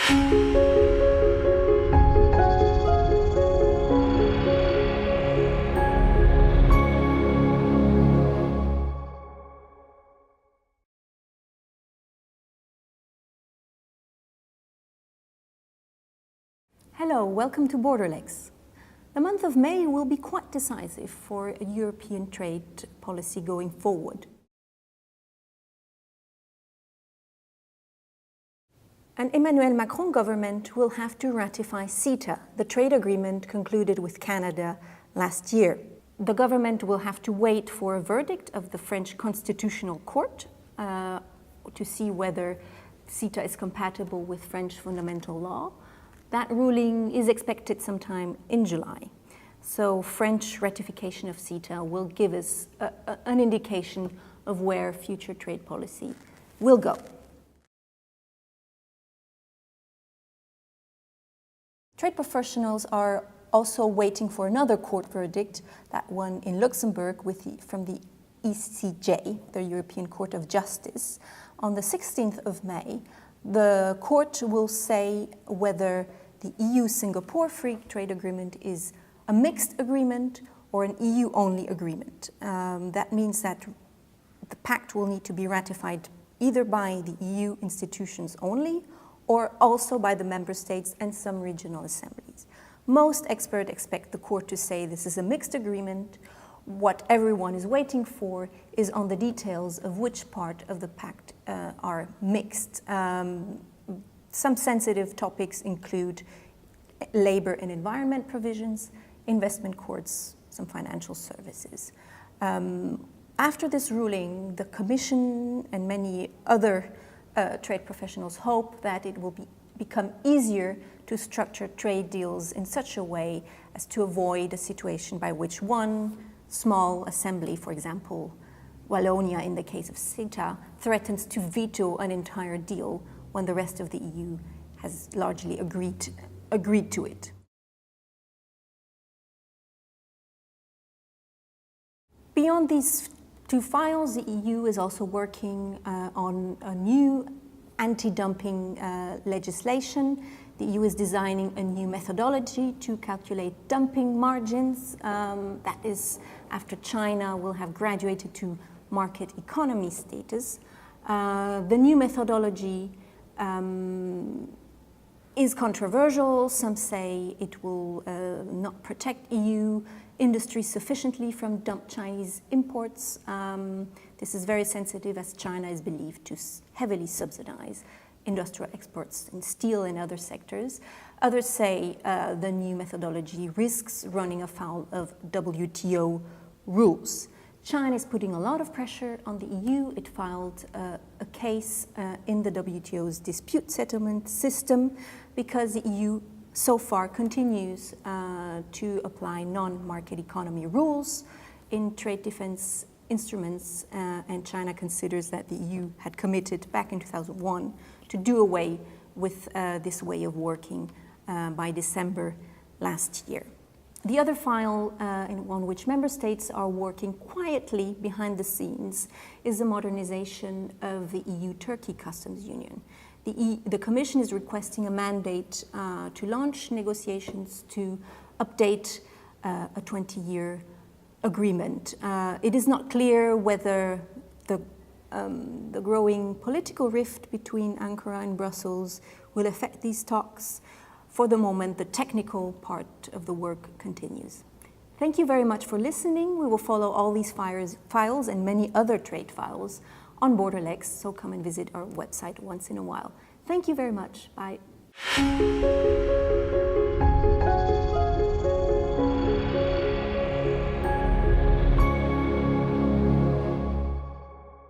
Hello, welcome to Borderlex. The month of May will be quite decisive for a European trade policy going forward. An Emmanuel Macron government will have to ratify CETA, the trade agreement concluded with Canada last year. The government will have to wait for a verdict of the French Constitutional Court to see whether CETA is compatible with French fundamental law. That ruling is expected sometime in July. So French ratification of CETA will give us an indication of where future trade policy will go. Trade professionals are also waiting for another court verdict, that one in Luxembourg from the ECJ, the European Court of Justice. On the 16th of May, the court will say whether the EU-Singapore Free Trade Agreement is a mixed agreement or an EU-only agreement. That means that the pact will need to be ratified either by the EU institutions only or also by the member states and some regional assemblies. Most experts expect the court to say this is a mixed agreement. What everyone is waiting for is on the details of which part of the pact are mixed. Some sensitive topics include labor and environment provisions, investment courts, some financial services. After this ruling, the Commission and many other trade professionals hope that it will become easier to structure trade deals in such a way as to avoid a situation by which one small assembly, for example, Wallonia in the case of CETA, threatens to veto an entire deal when the rest of the EU has largely agreed to it. Beyond these two files, the EU is also working on a new anti-dumping legislation. The EU is designing a new methodology to calculate dumping margins. That is, after China will have graduated to market economy status. The new methodology is controversial. Some say it will not protect EU industry sufficiently from dumped Chinese imports. This is very sensitive as China is believed to heavily subsidize industrial exports in steel and other sectors. Others say the new methodology risks running afoul of WTO rules. China is putting a lot of pressure on the EU. It filed a case in the WTO's dispute settlement system because the EU so far continues to apply non-market economy rules in trade defense instruments, and China considers that the EU had committed back in 2001 to do away with this way of working by December last year. The other file on which member states are working quietly behind the scenes is the modernization of the EU-Turkey customs union. The Commission is requesting a mandate to launch negotiations to update a 20-year agreement. It is not clear whether the growing political rift between Ankara and Brussels will affect these talks. For the moment, the technical part of the work continues. Thank you very much for listening. We will follow all these files and many other trade files on Borderlex, so come and visit our website once in a while. Thank you very much. Bye.